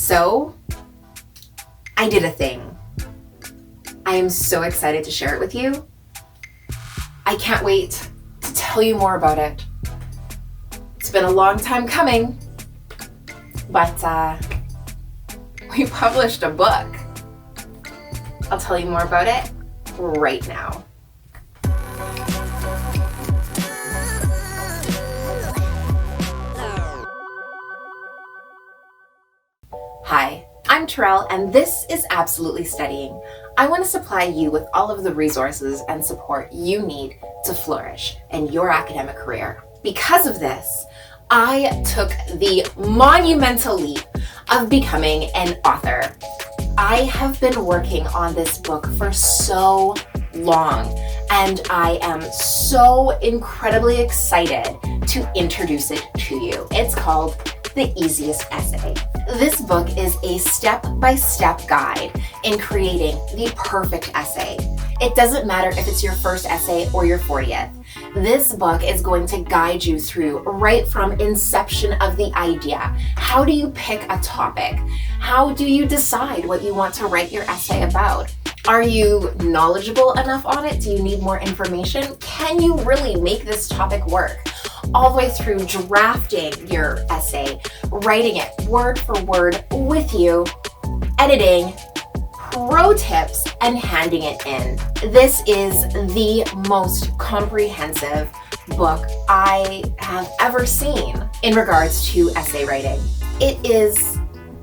So I did a thing. I am so excited to share it with you. I can't wait to tell you more about it. It's been a long time coming, but we published a book. I'll tell you more about it right now. Hi, I'm Terrell, and this is Absolutely Studying. I want to supply you with all of the resources and support you need to flourish in your academic career. Because of this, I took the monumental leap of becoming an author. I have been working on this book for so long, and I am so incredibly excited to introduce it to you. It's called The Easiest Essay. This book is a step-by-step guide in creating the perfect essay. It doesn't matter if it's your first essay or your 40th. This book is going to guide you through right from inception of the idea. How do you pick a topic? How do you decide what you want to write your essay about? Are you knowledgeable enough on it? Do you need more information? Can you really make this topic work? All the way through drafting your essay, writing it word for word with you, editing, pro tips, and handing it in. This is the most comprehensive book I have ever seen in regards to essay writing. It is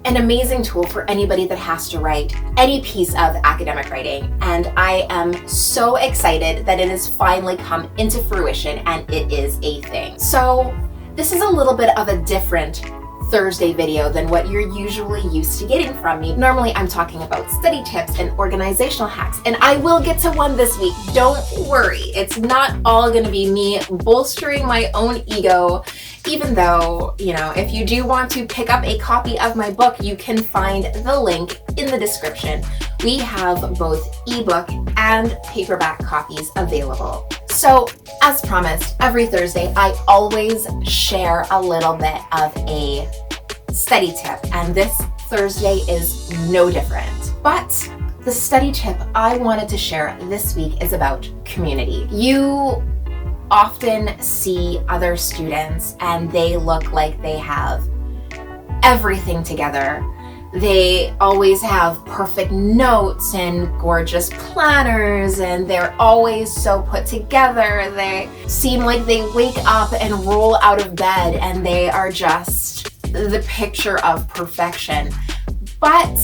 an amazing tool for anybody that has to write any piece of academic writing, and I am so excited that it has finally come into fruition and it is a thing. So this is a little bit of a different Thursday video than what you're usually used to getting from me. Normally I'm talking about study tips and organizational hacks, and I will get to one this week. Don't worry, it's not all gonna be me bolstering my own ego, even though, if you do want to pick up a copy of my book, you can find the link in the description. We have both ebook and paperback copies available. So, as promised, every Thursday I always share a little bit of a study tip, and this Thursday is no different. But the study tip I wanted to share this week is about community. You often see other students and they look like they have everything together. They always have perfect notes and gorgeous planners, and they're always so put together. They seem like they wake up and roll out of bed and they are just the picture of perfection. But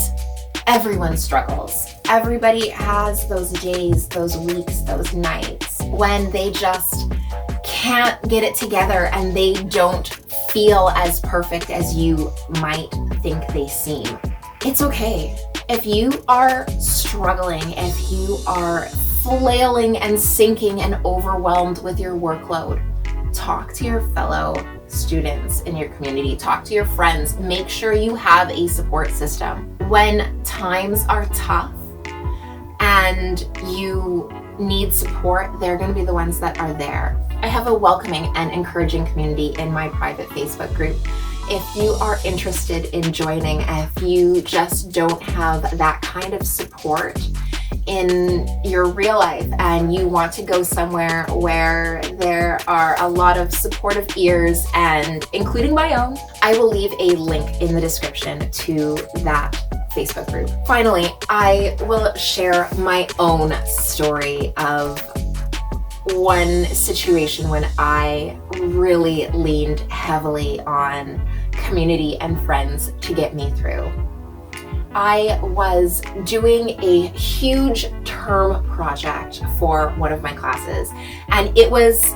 everyone struggles. Everybody has those days, those weeks, those nights when they just can't get it together and they don't feel as perfect as you might think they seem. It's okay. If you are struggling, if you are flailing and sinking and overwhelmed with your workload, talk to your fellow students in your community, talk to your friends, make sure you have a support system. When times are tough and you need support, they're going to be the ones that are there. I have a welcoming and encouraging community in my private Facebook group. If you are interested in joining, if you just don't have that kind of support in your real life and you want to go somewhere where there are a lot of supportive ears, and including my own, I will leave a link in the description to that Facebook group. Finally, I will share my own story of one situation when I really leaned heavily on community and friends to get me through. I was doing a huge term project for one of my classes, and it was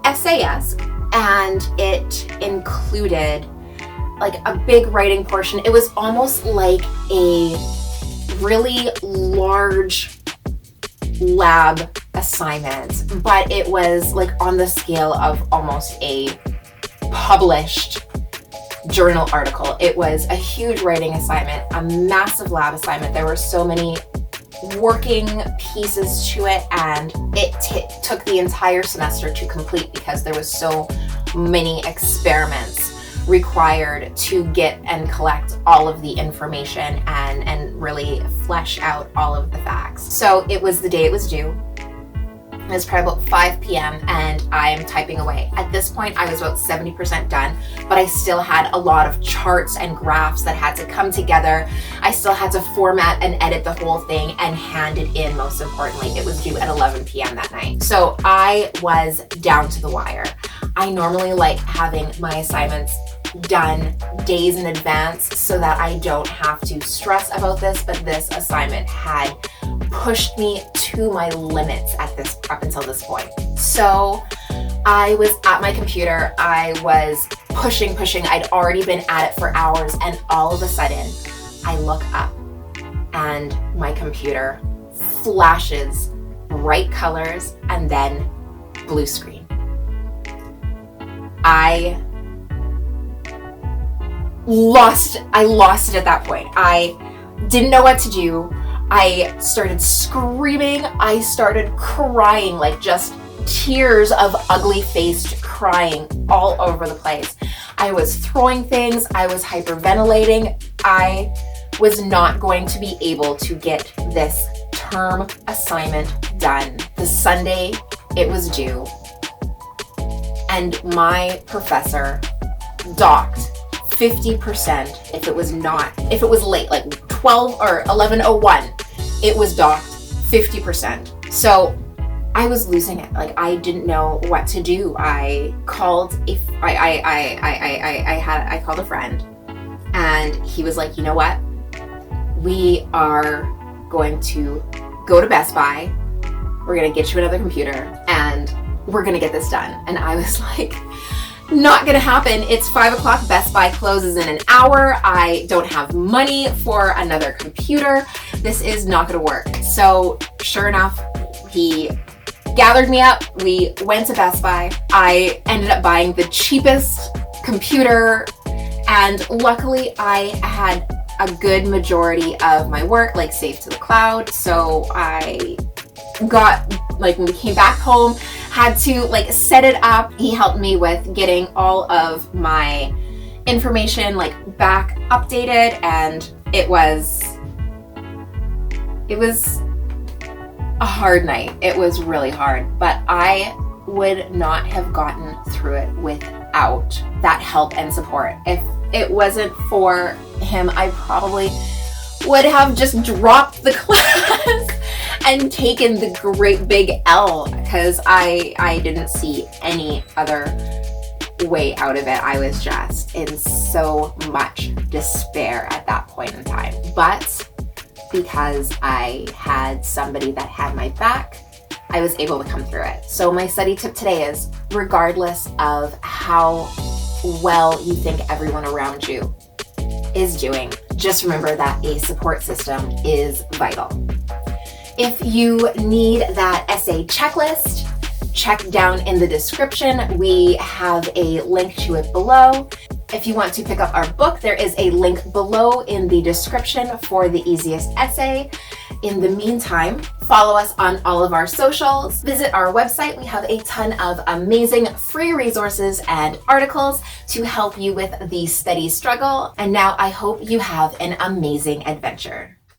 essay-esque, and it included like a big writing portion. It was almost like a really large lab assignment, but it was like on the scale of almost a published journal article. It was a huge writing assignment, a massive lab assignment. There were so many working pieces to it, and it took the entire semester to complete because there was so many experiments required to get and collect all of the information and really flesh out all of the facts. So it was the day it was due. It was probably about 5 p.m. and I'm typing away. At this point, I was about 70% done, but I still had a lot of charts and graphs that had to come together. I still had to format and edit the whole thing and hand it in, most importantly. It was due at 11 p.m. that night. So I was down to the wire. I normally like having my assignments done days in advance so that I don't have to stress about this, but this assignment had pushed me to my limits up until this point. So I was at my computer, I was pushing. I'd already been at it for hours, and all of a sudden I look up and my computer flashes bright colors and then blue screen. I lost it at that point. I didn't know what to do. I started screaming. I started crying, like just tears of ugly-faced crying all over the place. I was throwing things. I was hyperventilating. I was not going to be able to get this term assignment done. The Sunday it was due, and my professor docked 50% if it was late, like 12 or 11:01, it was docked 50%. So I was losing it. Like, I didn't know what to do. I called I called a friend, and he was like, you know what? We are going to go to Best Buy. We're going to get you another computer and we're going to get this done. And I was like, not gonna happen. It's 5 o'clock. Best Buy closes in an hour. I don't have money for another computer. This is not gonna work. So sure enough, he gathered me up. We went to Best Buy. I ended up buying the cheapest computer, and luckily I had a good majority of my work like saved to the cloud. So I got, like, when we came back home, had to like set it up. He helped me with getting all of my information like back updated, and it was a hard night. It was really hard, but I would not have gotten through it without that help and support. If it wasn't for him, I probably would have just dropped the class and taken the great big L, because I didn't see any other way out of it. I was just in so much despair at that point in time. But because I had somebody that had my back, I was able to come through it. So my study tip today is, regardless of how well you think everyone around you is doing, just remember that a support system is vital. If you need that essay checklist, check down in the description. We have a link to it below. If you want to pick up our book, there is a link below in the description for the easiest essay. In the meantime, follow us on all of our socials. Visit our website. We have a ton of amazing free resources and articles to help you with the study struggle. And now I hope you have an amazing adventure.